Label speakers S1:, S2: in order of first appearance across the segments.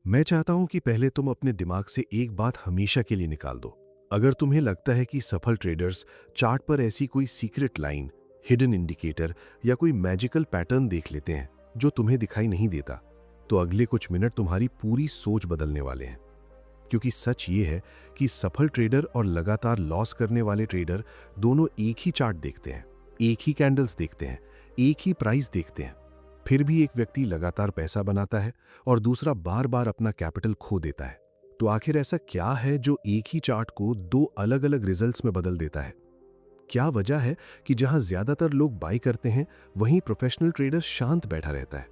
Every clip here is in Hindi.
S1: मैं चाहता हूं कि पहले तुम अपने दिमाग से एक बात हमेशा के लिए निकाल दो। अगर तुम्हें लगता है कि सफल ट्रेडर्स चार्ट पर ऐसी कोई सीक्रेट लाइन, हिडन इंडिकेटर या कोई मैजिकल पैटर्न देख लेते हैं जो तुम्हें दिखाई नहीं देता, तो अगले कुछ मिनट तुम्हारी पूरी सोच बदलने वाले हैं। क्योंकि सच ये है कि सफल ट्रेडर और लगातार लॉस करने वाले ट्रेडर दोनों एक ही चार्ट देखते हैं, एक ही कैंडल्स देखते हैं, एक ही प्राइस देखते हैं। फिर भी एक व्यक्ति लगातार पैसा बनाता है और दूसरा बार बार अपना कैपिटल खो देता है। तो आखिर ऐसा क्या है जो एक ही चार्ट को दो अलग अलग रिजल्ट्स में बदल देता है? क्या वजह है कि जहां ज्यादातर लोग बाई करते हैं, वहीं प्रोफेशनल ट्रेडर शांत बैठा रहता है,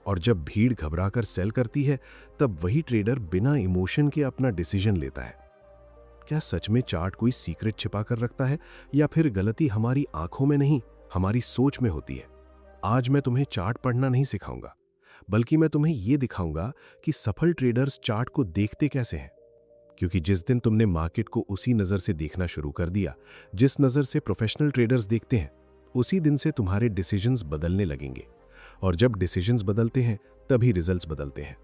S1: और जब भीड़ घबराकर सेल करती है, तब वही ट्रेडर बिना इमोशन के अपना डिसीजन लेता है? क्या सच में चार्ट कोई सीक्रेट छिपा कर रखता है, या फिर गलती हमारी आंखों में नहीं, हमारी सोच में होती है? आज मैं तुम्हें चार्ट पढ़ना नहीं सिखाऊंगा, बल्कि मैं तुम्हें यह दिखाऊंगा कि सफल ट्रेडर्स चार्ट को देखते कैसे हैं। क्योंकि जिस दिन तुमने मार्केट को उसी नजर से देखना शुरू कर दिया जिस नजर से प्रोफेशनल ट्रेडर्स देखते हैं, उसी दिन से तुम्हारे डिसीजंस बदलने लगेंगे। और जब डिसीजंस बदलते हैं, तभी रिजल्ट्स बदलते हैं।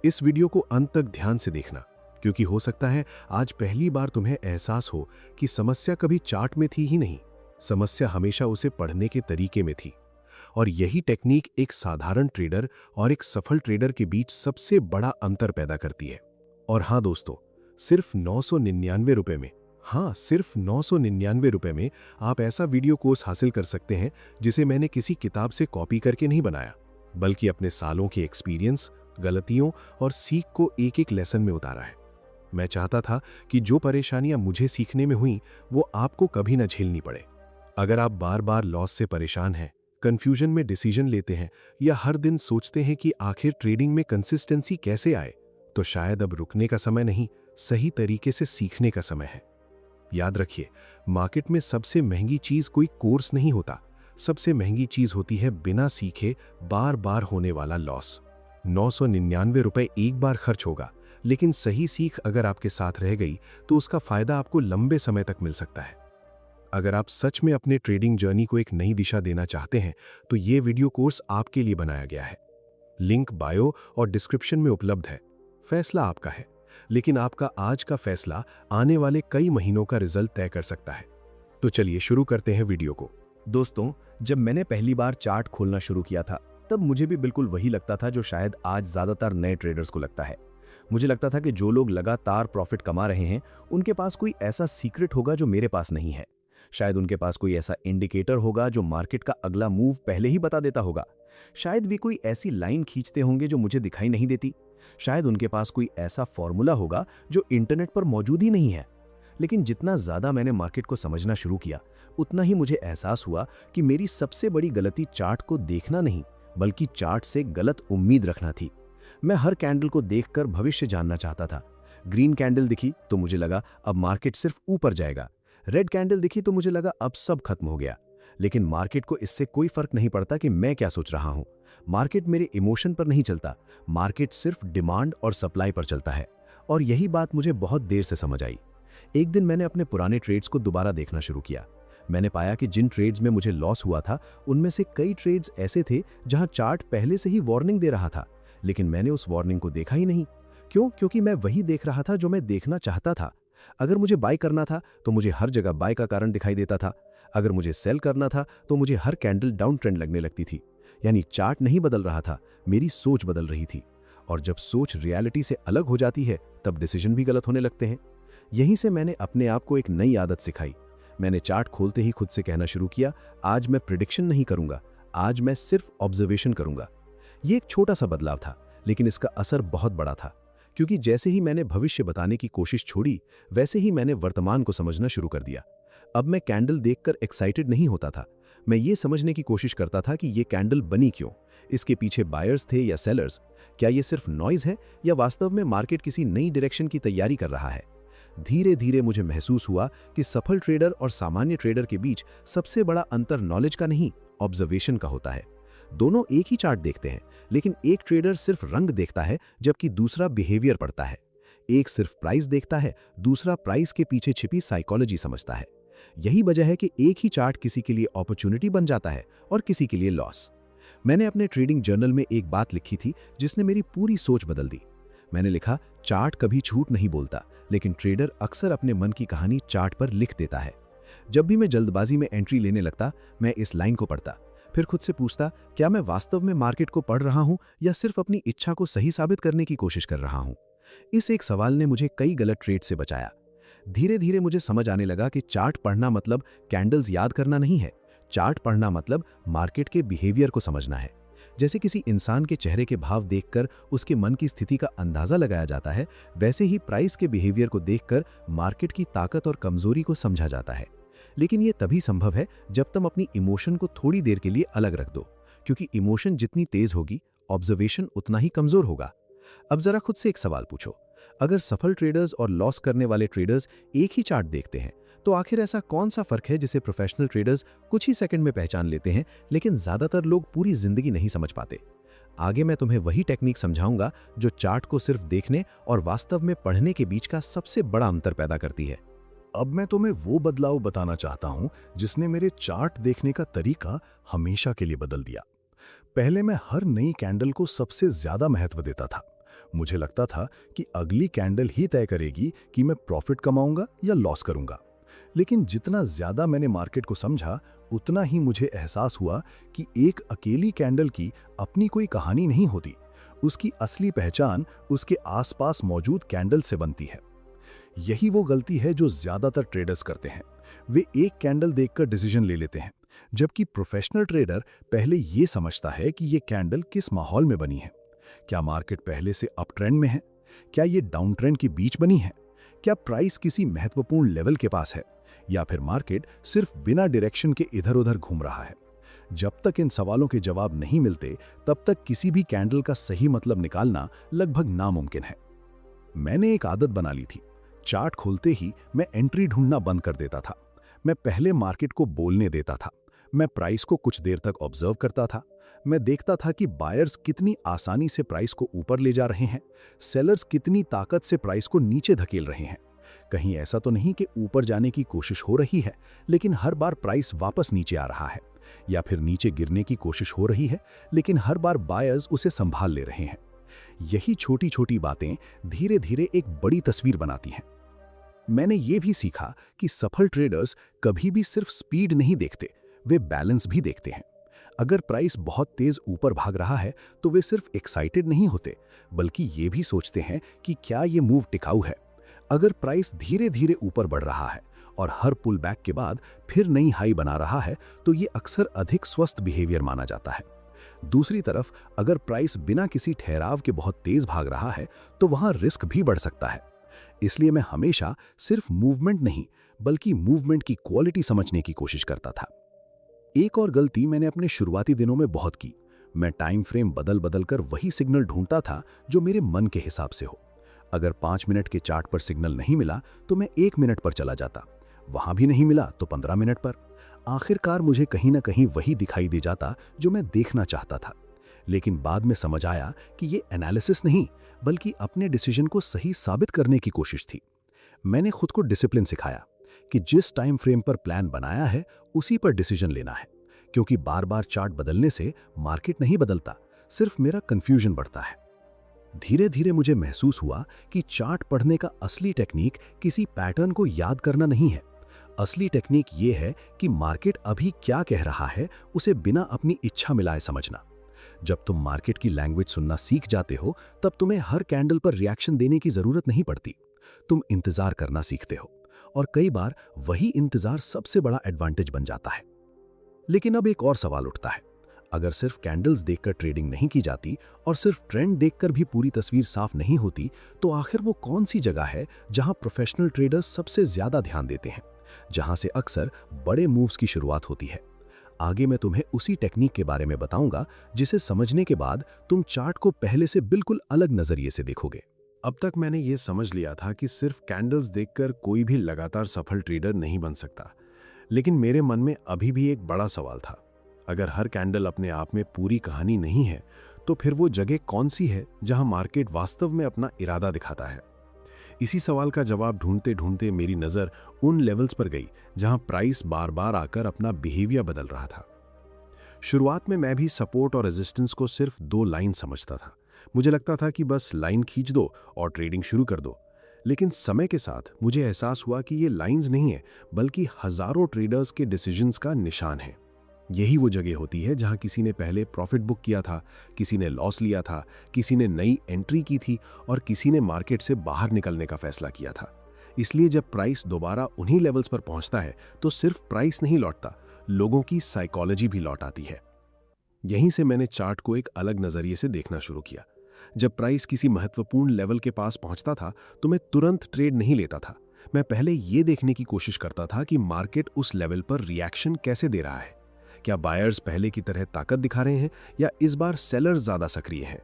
S1: इस वीडियो को अंत तक ध्यान से देखना, क्योंकि हो सकता है आज पहली बार तुम्हें एहसास हो कि समस्या कभी चार्ट में थी ही नहीं, समस्या हमेशा उसे पढ़ने के तरीके में थी। और यही टेक्निक एक साधारण ट्रेडर और एक सफल ट्रेडर के बीच सबसे बड़ा अंतर पैदा करती है। और हाँ दोस्तों, सिर्फ 999 रुपए में, हाँ सिर्फ 999 रुपए में आप ऐसा वीडियो कोर्स हासिल कर सकते हैं जिसे मैंने किसी किताब से कॉपी करके नहीं बनाया, बल्कि अपने सालों के एक्सपीरियंस, गलतियों और सीख को एक एक लेसन में उतारा है। मैं चाहता था कि जो परेशानियां मुझे सीखने में हुई, वो आपको कभी न झेलनी पड़े। अगर आप बार बार लॉस से परेशान हैं, कंफ्यूजन में डिसीजन लेते हैं, या हर दिन सोचते हैं कि आखिर ट्रेडिंग में कंसिस्टेंसी कैसे आए, तो शायद अब रुकने का समय नहीं, सही तरीके से सीखने का समय है। याद रखिए, मार्केट में सबसे महंगी चीज कोई कोर्स नहीं होता, सबसे महंगी चीज होती है बिना सीखे बार बार होने वाला लॉस। 999 रुपए एक बार खर्च होगा, लेकिन सही सीख अगर आपके साथ रह गई तो उसका फायदा आपको लंबे समय तक मिल सकता है। अगर आप सच में अपने ट्रेडिंग जर्नी को एक नई दिशा देना चाहते हैं, तो ये वीडियो कोर्स आपके लिए बनाया गया है। लिंक बायो और डिस्क्रिप्शन में उपलब्ध है। फैसला आपका है, लेकिन आपका आज का फैसला आने वाले कई महीनों का रिजल्ट तय कर सकता है। तो चलिए शुरू करते हैं वीडियो को।
S2: दोस्तों, जब मैंने पहली बार चार्ट खोलना शुरू किया था, तब मुझे भी बिल्कुल वही लगता था जो शायद आज ज्यादातर नए ट्रेडर्स को लगता है। मुझे लगता था कि जो लोग लगातार प्रॉफिट कमा रहे हैं, उनके पास कोई ऐसा सीक्रेट होगा जो मेरे पास नहीं है। शायद उनके पास कोई ऐसा इंडिकेटर होगा जो मार्केट का अगला मूव पहले ही बता देता होगा। शायद वे कोई ऐसी लाइन खींचते होंगे जो मुझे दिखाई नहीं देती। शायद उनके पास कोई ऐसा फॉर्मूला होगा जो इंटरनेट पर मौजूद ही नहीं है। लेकिन जितना ज्यादा मैंने मार्केट को समझना शुरू किया, उतना ही मुझे एहसास हुआ कि मेरी सबसे बड़ी गलती चार्ट को देखना नहीं, बल्कि चार्ट से गलत उम्मीद रखना थी। मैं हर कैंडल को देखकर भविष्य जानना चाहता था। ग्रीन कैंडल दिखी तो मुझे लगा अब मार्केट सिर्फ ऊपर जाएगा। रेड कैंडल दिखी तो मुझे लगा अब सब खत्म हो गया। लेकिन मार्केट को इससे कोई फर्क नहीं पड़ता कि मैं क्या सोच रहा हूं। मार्केट मेरे इमोशन पर नहीं चलता, मार्केट सिर्फ डिमांड और सप्लाई पर चलता है। और यही बात मुझे बहुत देर से समझ आई। एक दिन मैंने अपने पुराने ट्रेड्स को दोबारा देखना शुरू किया। मैंने पाया कि जिन ट्रेड्स में मुझे लॉस हुआ था, उनमें से कई ट्रेड्स ऐसे थे जहां चार्ट पहले से ही वार्निंग दे रहा था, लेकिन मैंने उस वार्निंग को देखा ही नहीं। क्यों? क्योंकि मैं वही देख रहा था जो मैं देखना चाहता था। अगर मुझे बाय करना था तो मुझे हर जगह बाय का कारण दिखाई देता था। अगर मुझे सेल करना था तो मुझे हर कैंडल डाउन ट्रेंड लगने लगती थी। यानी चार्ट नहीं बदल रहा था, मेरी सोच बदल रही थी। और जब सोच रियलिटी से अलग हो जाती है, तब डिसीजन भी गलत होने लगते हैं। यहीं से मैंने अपने आप को एक नई आदत सिखाई। मैंने चार्ट खोलते ही खुद से कहना शुरू किया, आज मैं प्रिडिक्शन नहीं करूंगा, आज मैं सिर्फ ऑब्जर्वेशन करूंगा। यह एक छोटा सा बदलाव था, लेकिन इसका असर बहुत बड़ा था। क्योंकि जैसे ही मैंने भविष्य बताने की कोशिश छोड़ी, वैसे ही मैंने वर्तमान को समझना शुरू कर दिया। अब मैं कैंडल देखकर एक्साइटेड नहीं होता था। मैं ये समझने की कोशिश करता था कि ये कैंडल बनी क्यों, इसके पीछे बायर्स थे या सेलर्स, क्या ये सिर्फ नॉइज है या वास्तव में मार्केट किसी नई डायरेक्शन की तैयारी कर रहा है। धीरे धीरे मुझे महसूस हुआ कि सफल ट्रेडर और सामान्य ट्रेडर के बीच सबसे बड़ा अंतर नॉलेज का नहीं, ऑब्जर्वेशन का होता है। दोनों एक ही चार्ट देखते हैं, लेकिन एक ट्रेडर सिर्फ रंग देखता है, जबकि दूसरा बिहेवियर पढ़ता है। एक सिर्फ प्राइस देखता है, दूसरा प्राइस के पीछे छिपी साइकोलॉजी समझता है। यही वजह है कि एक ही चार्ट किसी के लिए अपॉर्चुनिटी बन जाता है और किसी के लिए लॉस। मैंने अपने ट्रेडिंग जर्नल में एक बात लिखी थी जिसने मेरी पूरी सोच बदल दी। मैंने लिखा, चार्ट कभी झूठ नहीं बोलता, लेकिन ट्रेडर अक्सर अपने मन की कहानी चार्ट पर लिख देता है। जब भी मैं जल्दबाजी में एंट्री लेने लगता, मैं इस लाइन को पढ़ता, फिर खुद से पूछता, क्या मैं वास्तव में मार्केट को पढ़ रहा हूं या सिर्फ अपनी इच्छा को सही साबित करने की कोशिश कर रहा हूं? इस एक सवाल ने मुझे कई गलत ट्रेड से बचाया। धीरे धीरे मुझे समझ आने लगा कि चार्ट पढ़ना मतलब कैंडल्स याद करना नहीं है। चार्ट पढ़ना मतलब मार्केट के बिहेवियर को समझना है। जैसे किसी इंसान के चेहरे के भाव देखकर उसके मन की स्थिति का अंदाजा लगाया जाता है, वैसे ही प्राइस के बिहेवियर को देखकर मार्केट की ताकत और कमजोरी को समझा जाता है। लेकिन ये तभी संभव है जब तुम अपनी इमोशन को थोड़ी देर के लिए अलग रख दो, क्योंकि इमोशन जितनी तेज होगी, ऑब्जर्वेशन उतना ही कमजोर होगा। अब जरा खुद से एक सवाल पूछो, अगर सफल ट्रेडर्स और लॉस करने वाले ट्रेडर्स एक ही चार्ट देखते हैं, तो आखिर ऐसा कौन सा फर्क है जिसे प्रोफेशनल ट्रेडर्स कुछ ही सेकंड में पहचान लेते हैं, लेकिन ज्यादातर लोग पूरी जिंदगी नहीं समझ पाते? आगे मैं तुम्हें वही टेक्निक समझाऊंगा जो चार्ट को सिर्फ देखने और वास्तव में पढ़ने के बीच का सबसे बड़ा अंतर पैदा करती है।
S1: अब मैं तुम्हें वो बदलाव बताना चाहता हूं जिसने मेरे चार्ट देखने का तरीका हमेशा के लिए बदल दिया। पहले मैं हर नई कैंडल को सबसे ज्यादा महत्व देता था। मुझे लगता था कि अगली कैंडल ही तय करेगी कि मैं प्रॉफिट कमाऊंगा या लॉस करूंगा। लेकिन जितना ज्यादा मैंने मार्केट को समझा, उतना ही मुझे एहसास हुआ कि एक अकेली कैंडल की अपनी कोई कहानी नहीं होती। उसकी असली पहचान उसके आसपास मौजूद कैंडल से बनती है। यही वो गलती है जो ज्यादातर ट्रेडर्स करते हैं। वे एक कैंडल देखकर डिसीजन ले लेते हैं, जबकि प्रोफेशनल ट्रेडर पहले ये समझता है कि ये कैंडल किस माहौल में बनी है। क्या मार्केट पहले से अप ट्रेंड में है? क्या ये डाउन ट्रेंड के बीच बनी है? क्या प्राइस किसी महत्वपूर्ण लेवल के पास है, या फिर मार्केट सिर्फ बिना डायरेक्शन के इधर उधर घूम रहा है? जब तक इन सवालों के जवाब नहीं मिलते, तब तक किसी भी कैंडल का सही मतलब निकालना लगभग नामुमकिन है। मैंने एक आदत बना ली थी, चार्ट खोलते ही मैं एंट्री ढूंढना बंद कर देता था। मैं पहले मार्केट को बोलने देता था। मैं प्राइस को कुछ देर तक ऑब्जर्व करता था। मैं देखता था कि बायर्स कितनी आसानी से प्राइस को ऊपर ले जा रहे हैं, सेलर्स कितनी ताकत से प्राइस को नीचे धकेल रहे हैं। कहीं ऐसा तो नहीं कि ऊपर जाने की कोशिश हो रही है, लेकिन हर बार प्राइस वापस नीचे आ रहा है, या फिर नीचे गिरने की कोशिश हो रही है, लेकिन हर बार बायर्स उसे संभाल ले रहे हैं। यही छोटी छोटी बातें धीरे धीरे एक बड़ी तस्वीर बनाती हैं। मैंने ये भी सीखा कि सफल ट्रेडर्स कभी भी सिर्फ स्पीड नहीं देखते, वे बैलेंस भी देखते हैं। अगर प्राइस बहुत तेज ऊपर भाग रहा है, तो वे सिर्फ एक्साइटेड नहीं होते, बल्कि ये भी सोचते हैं कि क्या ये मूव टिकाऊ है। अगर प्राइस धीरे धीरे ऊपर बढ़ रहा है और हर पुल बैक के बाद फिर नई हाई बना रहा है, तो ये अक्सर अधिक स्वस्थ बिहेवियर माना जाता है। दूसरी तरफ अगर प्राइस बिना किसी ठहराव के बहुत तेज भाग रहा है, तो वहां रिस्क भी बढ़ सकता है। इसलिए मैं हमेशा सिर्फ मूवमेंट नहीं, बल्कि मूवमेंट की क्वालिटी समझने की कोशिश करता था। एक और गलती मैंने अपने शुरुआती दिनों में बहुत की। मैं टाइम फ्रेम बदल बदल कर वही सिग्नल ढूंढता था जो मेरे मन के हिसाब से हो। अगर 5 मिनट के चार्ट पर सिग्नल नहीं मिला, तो मैं 1 मिनट पर चला जाता। वहां भी नहीं मिला तो 15 मिनट पर। आखिरकार मुझे कहीं ना कहीं वही दिखाई दे जाता जो मैं देखना चाहता था। लेकिन बाद में समझ आया कि ये एनालिसिस नहीं, बल्कि अपने डिसीजन को सही साबित करने की कोशिश थी। मैंने खुद को डिसिप्लिन सिखाया कि जिस टाइम फ्रेम पर प्लान बनाया है, उसी पर डिसीजन लेना है, क्योंकि बार बार चार्ट बदलने से मार्केट नहीं बदलता, सिर्फ मेरा कंफ्यूजन बढ़ता है। धीरे धीरे मुझे महसूस हुआ कि चार्ट पढ़ने का असली टेक्निक किसी पैटर्न को याद करना नहीं है। असली टेक्निक ये है कि मार्केट अभी क्या कह रहा है, उसे बिना अपनी इच्छा मिलाए समझना। जब तुम मार्केट की लैंग्वेज सुनना सीख जाते हो, तब तुम्हें हर कैंडल पर रिएक्शन देने की जरूरत नहीं पड़ती। तुम इंतजार करना सीखते हो, और कई बार वही इंतजार सबसे बड़ा एडवांटेज बन जाता है। लेकिन अब एक और सवाल उठता है, अगर सिर्फ कैंडल्स देखकर ट्रेडिंग नहीं की जाती और सिर्फ ट्रेंड देखकर भी पूरी तस्वीर साफ नहीं होती, तो आखिर वो कौन सी जगह है जहां प्रोफेशनल ट्रेडर्स सबसे ज्यादा ध्यान देते हैं, जहां से अक्सर बड़े मूव्स की शुरुआत होती है? आगे मैं तुम्हें उसी टेक्निक के बारे में बताऊंगा, जिसे समझने के बाद तुम चार्ट को पहले से बिल्कुल अलग नजरिए से देखोगे। अब तक मैंने ये समझ लिया था कि सिर्फ कैंडल्स देखकर कोई भी लगातार सफल ट्रेडर नहीं बन सकता। लेकिन मेरे मन में अभी भी एक बड़ा सवाल था, अगर हर कैंडल अपने आप में पूरी कहानी नहीं है, तो फिर वो जगह कौन सी है जहां मार्केट वास्तव में अपना इरादा दिखाता है? इसी सवाल का जवाब ढूंढते ढूंढते मेरी नज़र उन लेवल्स पर गई जहां प्राइस बार बार आकर अपना बिहेवियर बदल रहा था। शुरुआत में मैं भी सपोर्ट और रेजिस्टेंस को सिर्फ 2 लाइन समझता था, मुझे लगता था कि बस लाइन खींच दो और ट्रेडिंग शुरू कर दो। लेकिन समय के साथ मुझे एहसास हुआ कि ये लाइंस नहीं है, बल्कि हजारों ट्रेडर्स के डिसीजंस का निशान है। यही वो जगह होती है जहां किसी ने पहले प्रॉफिट बुक किया था, किसी ने लॉस लिया था, किसी ने नई एंट्री की थी और किसी ने मार्केट से बाहर निकलने का फैसला किया था। इसलिए जब प्राइस दोबारा उन्हीं लेवल्स पर पहुंचता है तो सिर्फ प्राइस नहीं लौटता, लोगों की साइकोलॉजी भी लौट आती है। यहीं से मैंने चार्ट को एक अलग नजरिए से देखना शुरू किया। जब प्राइस किसी महत्वपूर्ण लेवल के पास पहुंचता था तो मैं तुरंत ट्रेड नहीं लेता था। मैं पहले ये देखने की कोशिश करता था कि मार्केट उस लेवल पर रिएक्शन कैसे दे रहा है। क्या बायर्स पहले की तरह ताकत दिखा रहे हैं या इस बार सेलर्स ज्यादा सक्रिय हैं?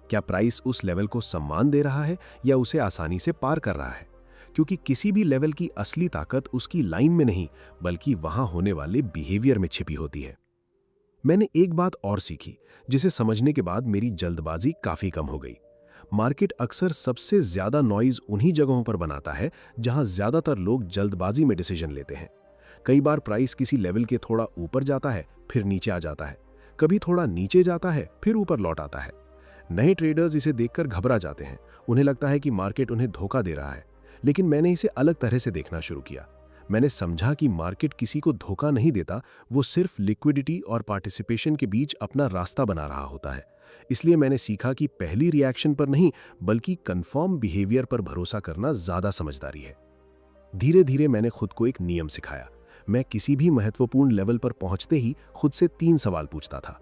S1: क्या प्राइस उस लेवल को सम्मान दे रहा है या उसे आसानी से पार कर रहा है? क्योंकि किसी भी लेवल की असली ताकत उसकी लाइन में नहीं, बल्कि वहां होने वाले बिहेवियर में छिपी होती है। मैंने एक बात और सीखी, जिसे समझने के बाद मेरी जल्दबाजी काफी कम हो गई। मार्केट अक्सर सबसे ज्यादा नॉइज उन्हीं जगहों पर बनाता है जहां ज्यादातर लोग जल्दबाजी में डिसीजन लेते हैं। कई बार प्राइस किसी लेवल के थोड़ा ऊपर जाता है, फिर नीचे आ जाता है, कभी थोड़ा नीचे जाता है, फिर ऊपर लौट आता है। नए ट्रेडर्स इसे देखकर घबरा जाते हैं, उन्हें लगता है कि मार्केट उन्हें धोखा दे रहा है। लेकिन मैंने इसे अलग तरह से देखना शुरू किया। मैंने समझा कि मार्केट किसी को धोखा नहीं देता, वो सिर्फ लिक्विडिटी और पार्टिसिपेशन के बीच अपना रास्ता बना रहा होता है। इसलिए मैंने सीखा कि पहली रिएक्शन पर नहीं, बल्कि कंफर्म बिहेवियर पर भरोसा करना ज्यादा समझदारी है। धीरे धीरे मैंने खुद को एक नियम सिखाया। मैं किसी भी महत्वपूर्ण लेवल पर पहुंचते ही खुद से 3 सवाल पूछता था।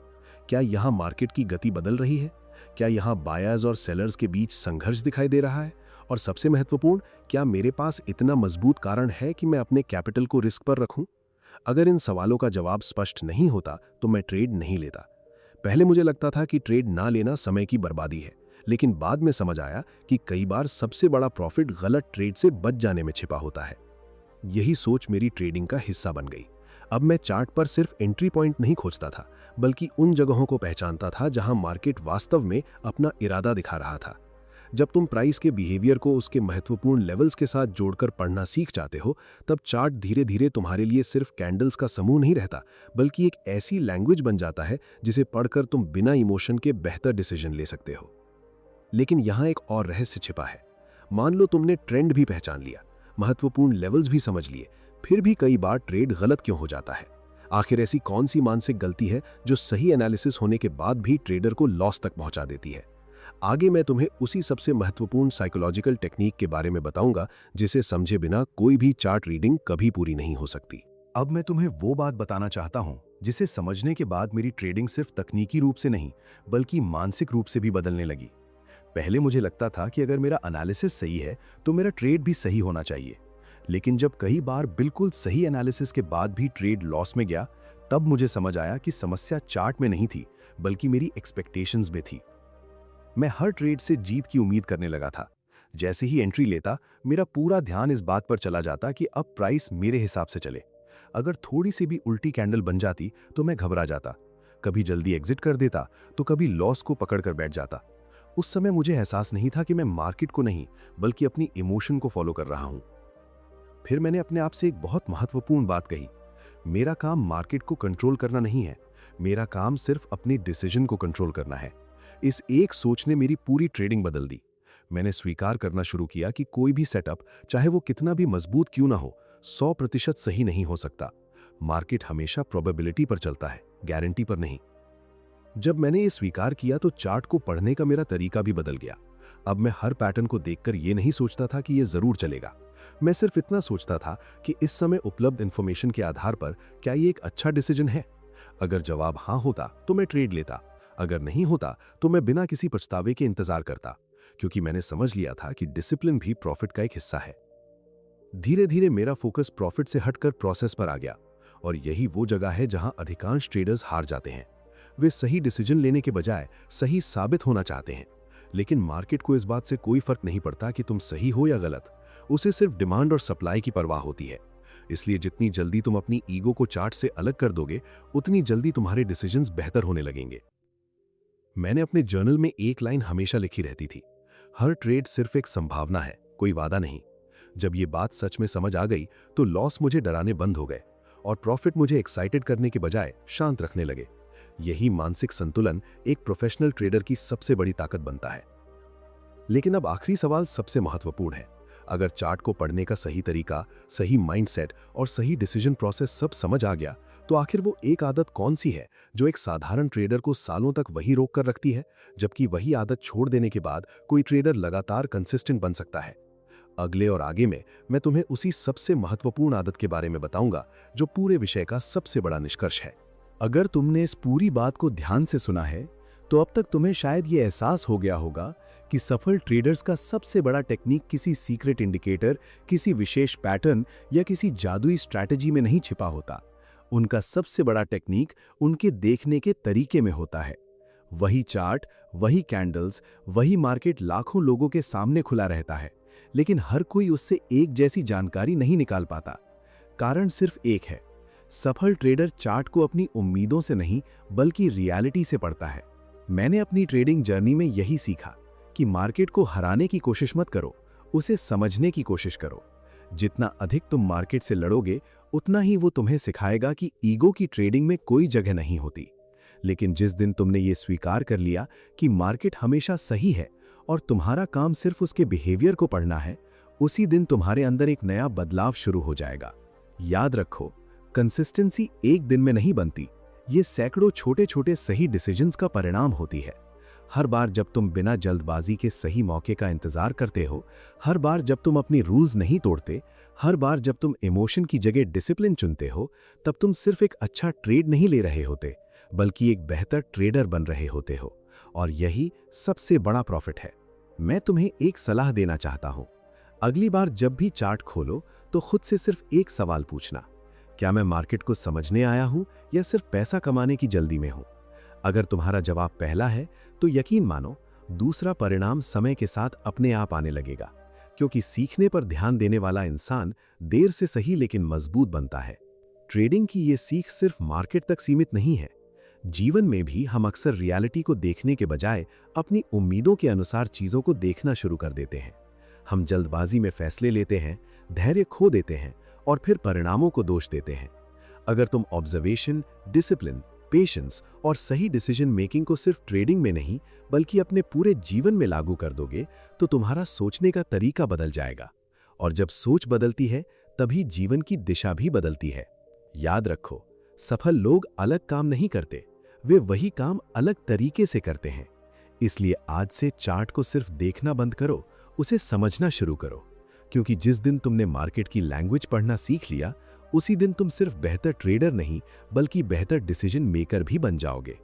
S1: क्या यहां मार्केट की गति बदल रही है? क्या यहां बायर्स और सेलर्स के बीच संघर्ष दिखाई दे रहा है? और सबसे महत्वपूर्ण, क्या मेरे पास इतना मजबूत कारण है कि मैं अपने कैपिटल को रिस्क पर रखूं? अगर इन सवालों का जवाब स्पष्ट नहीं होता तो मैं ट्रेड नहीं लेता। पहले मुझे लगता था कि ट्रेड ना लेना समय की बर्बादी है, लेकिन बाद में समझ आया कि कई बार सबसे बड़ा प्रॉफिट गलत ट्रेड से बच जाने में छिपा होता है। यही सोच मेरी ट्रेडिंग का हिस्सा बन गई। अब मैं चार्ट पर सिर्फ एंट्री पॉइंट नहीं खोजता था, बल्कि उन जगहों को पहचानता था जहां मार्केट वास्तव में अपना इरादा दिखा रहा था। जब तुम प्राइस के बिहेवियर को उसके महत्वपूर्ण लेवल्स के साथ जोड़कर पढ़ना सीख जाते हो, तब चार्ट धीरे धीरे तुम्हारे लिए सिर्फ कैंडल्स का समूह नहीं रहता, बल्कि एक ऐसी लैंग्वेज बन जाता है जिसे पढ़कर तुम बिना इमोशन के बेहतर डिसीजन ले सकते हो। लेकिन यहां एक और रहस्य छिपा है। मान लो तुमने ट्रेंड भी पहचान लिया, महत्वपूर्ण लेवल्स भी समझ लिए, फिर भी कई बार ट्रेड गलत क्यों हो जाता है? आखिर ऐसी कौन सी मानसिक गलती है जो सही एनालिसिस होने के बाद भी ट्रेडर को लॉस तक पहुंचा देती है? आगे मैं तुम्हें उसी सबसे महत्वपूर्ण साइकोलॉजिकल टेक्निक के बारे में बताऊंगा, जिसे समझे बिना कोई भी चार्ट रीडिंग कभी पूरी नहीं हो सकती।
S2: अब मैं तुम्हें वो बात बताना चाहता हूं जिसे समझने के बाद मेरी ट्रेडिंग सिर्फ तकनीकी रूप से नहीं, बल्कि मानसिक रूप से भी बदलने लगी। पहले मुझे लगता था कि अगर मेरा एनालिसिस सही है तो मेरा ट्रेड भी सही होना चाहिए। लेकिन जब कई बार बिल्कुल सही एनालिसिस के बाद भी ट्रेड लॉस में गया, तब मुझे समझ आया कि समस्या चार्ट में नहीं थी, बल्कि मेरी एक्सपेक्टेशंस में थी। मैं हर ट्रेड से जीत की उम्मीद करने लगा था। जैसे ही एंट्री लेता, मेरा पूरा ध्यान इस बात पर चला जाता कि अब प्राइस मेरे हिसाब से चले। अगर थोड़ी सी भी उल्टी कैंडल बन जाती तो मैं घबरा जाता, कभी जल्दी एग्जिट कर देता तो कभी लॉस को पकड़ कर बैठ जाता। उस समय मुझे एहसास नहीं था कि मैं मार्केट को नहीं, बल्कि अपनी इमोशन को फॉलो कर रहा हूं। फिर मैंने अपने आप से एक बहुत महत्वपूर्ण बात कही। मेरा काम मार्केट को कंट्रोल करना नहीं है, मेरा काम सिर्फ अपने डिसीजन को कंट्रोल करना है। इस एक सोच ने मेरी पूरी ट्रेडिंग बदल दी। मैंने स्वीकार करना शुरू किया कि कोई भी सेटअप, चाहे वो कितना भी मजबूत क्यों ना हो, 100% सही नहीं हो सकता। मार्केट हमेशा प्रोबेबिलिटी पर चलता है, गारंटी पर नहीं। जब मैंने ये स्वीकार किया तो चार्ट को पढ़ने का मेरा तरीका भी बदल गया। अब मैं हर पैटर्न को देखकर ये नहीं सोचता था कि ये जरूर चलेगा। मैं सिर्फ इतना सोचता था कि इस समय उपलब्ध इंफॉर्मेशन के आधार पर क्या ये एक अच्छा डिसीजन है। अगर जवाब हाँ होता तो मैं ट्रेड लेता, अगर नहीं होता तो मैं बिना किसी पछतावे के इंतजार करता, क्योंकि मैंने समझ लिया था कि डिसिप्लिन भी प्रॉफिट का एक हिस्सा है। धीरे धीरे मेरा फोकस प्रॉफिट से हटकर प्रोसेस पर आ गया, और यही वो जगह है जहां अधिकांश ट्रेडर्स हार जाते हैं। वे सही डिसीजन लेने के बजाय सही साबित होना चाहते हैं, लेकिन मार्केट को इस बात से कोई फर्क नहीं पड़ता कि तुम सही हो या गलत। उसे सिर्फ डिमांड और सप्लाई की परवाह होती है। इसलिए जितनी जल्दी तुम अपनी ईगो को चार्ट से अलग कर दोगे, उतनी जल्दी तुम्हारे डिसीजंस बेहतर होने लगेंगे। मैंने अपने जर्नल में एक लाइन हमेशा लिखी रहती थी, हर ट्रेड सिर्फ एक संभावना है, कोई वादा नहीं। जब ये बात सच में समझ आ गई तो लॉस मुझे डराने बंद हो गए और प्रॉफिट मुझे एक्साइटेड करने के बजाय शांत रखने लगे। यही मानसिक संतुलन एक प्रोफेशनल ट्रेडर की सबसे बड़ी ताकत बनता है। लेकिन अब आखिरी सवाल सबसे महत्वपूर्ण है। अगर चार्ट को पढ़ने का सही तरीका, सही माइंडसेट और सही डिसीजन प्रोसेस सब समझ आ गया, तो आखिर वो एक आदत कौन सी है जो एक साधारण ट्रेडर को सालों तक वही रोक कर रखती है, जबकि वही आदत छोड़ देने के बाद कोई ट्रेडर लगातार कंसिस्टेंट बन सकता है। अगले और आगे में मैं तुम्हें उसी सबसे महत्वपूर्ण आदत के बारे में बताऊंगा जो पूरे विषय का सबसे बड़ा निष्कर्ष है। अगर तुमने इस पूरी बात को ध्यान से सुना है तो अब तक तुम्हें शायद ये एहसास हो गया होगा कि सफल ट्रेडर्स का सबसे बड़ा टेक्निक किसी सीक्रेट इंडिकेटर, किसी विशेष पैटर्न या किसी जादुई स्ट्रैटेजी में नहीं छिपा होता। उनका सबसे बड़ा टेक्निक उनके देखने के तरीके में होता है। वही चार्ट, वही कैंडल्स, वही मार्केट लाखों लोगों के सामने खुला रहता है, लेकिन हर कोई उससे एक जैसी जानकारी नहीं निकाल पाता। कारण सिर्फ एक है, सफल ट्रेडर चार्ट को अपनी उम्मीदों से नहीं बल्कि रियलिटी से पढ़ता है। मैंने अपनी ट्रेडिंग जर्नी में यही सीखा कि मार्केट को हराने की कोशिश मत करो, उसे समझने की कोशिश करो। जितना अधिक तुम मार्केट से लड़ोगे, उतना ही वो तुम्हें सिखाएगा कि ईगो की ट्रेडिंग में कोई जगह नहीं होती। लेकिन जिस दिन तुमने ये स्वीकार कर लिया कि मार्केट हमेशा सही है और तुम्हारा काम सिर्फ उसके बिहेवियर को पढ़ना है, उसी दिन तुम्हारे अंदर एक नया बदलाव शुरू हो जाएगा। याद रखो, कंसिस्टेंसी एक दिन में नहीं बनती, ये सैकड़ों छोटे छोटे सही डिसीजंस का परिणाम होती है। हर बार जब तुम बिना जल्दबाजी के सही मौके का इंतजार करते हो, हर बार जब तुम अपनी रूल्स नहीं तोड़ते, हर बार जब तुम इमोशन की जगह डिसिप्लिन चुनते हो, तब तुम सिर्फ एक अच्छा ट्रेड नहीं ले रहे होते, बल्कि एक बेहतर ट्रेडर बन रहे होते हो। और यही सबसे बड़ा प्रॉफिट है। मैं तुम्हें एक सलाह देना चाहता हूं। अगली बार जब भी चार्ट खोलो तो खुद से सिर्फ एक सवाल पूछना, क्या मैं मार्केट को समझने आया हूं या सिर्फ पैसा कमाने की जल्दी में हूं? अगर तुम्हारा जवाब पहला है तो यकीन मानो दूसरा परिणाम समय के साथ अपने आप आने लगेगा, क्योंकि सीखने पर ध्यान देने वाला इंसान देर से सही लेकिन मजबूत बनता है। ट्रेडिंग की ये सीख सिर्फ मार्केट तक सीमित नहीं है। जीवन में भी हम अक्सर रियलिटी को देखने के बजाय अपनी उम्मीदों के अनुसार चीजों को देखना शुरू कर देते हैं। हम जल्दबाजी में फैसले लेते हैं, धैर्य खो देते हैं और फिर परिणामों को दोष देते हैं। अगर तुम ऑब्जर्वेशन, डिसिप्लिन, पेशेंस और सही डिसीजन मेकिंग को सिर्फ ट्रेडिंग में नहीं बल्कि अपने पूरे जीवन में लागू कर दोगे, तो तुम्हारा सोचने का तरीका बदल जाएगा। और जब सोच बदलती है, तभी जीवन की दिशा भी बदलती है। याद रखो, सफल लोग अलग काम नहीं करते, वे वही काम अलग तरीके से करते हैं। इसलिए आज से चार्ट को सिर्फ देखना बंद करो, उसे समझना शुरू करो, क्योंकि जिस दिन तुमने मार्केट की लैंग्वेज पढ़ना सीख लिया, उसी दिन तुम सिर्फ बेहतर ट्रेडर नहीं बल्कि बेहतर डिसीजन मेकर भी बन जाओगे।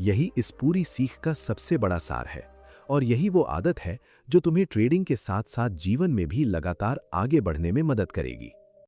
S2: यही इस पूरी सीख का सबसे बड़ा सार है, और यही वो आदत है जो तुम्हें ट्रेडिंग के साथ साथ जीवन में भी लगातार आगे बढ़ने में मदद करेगी।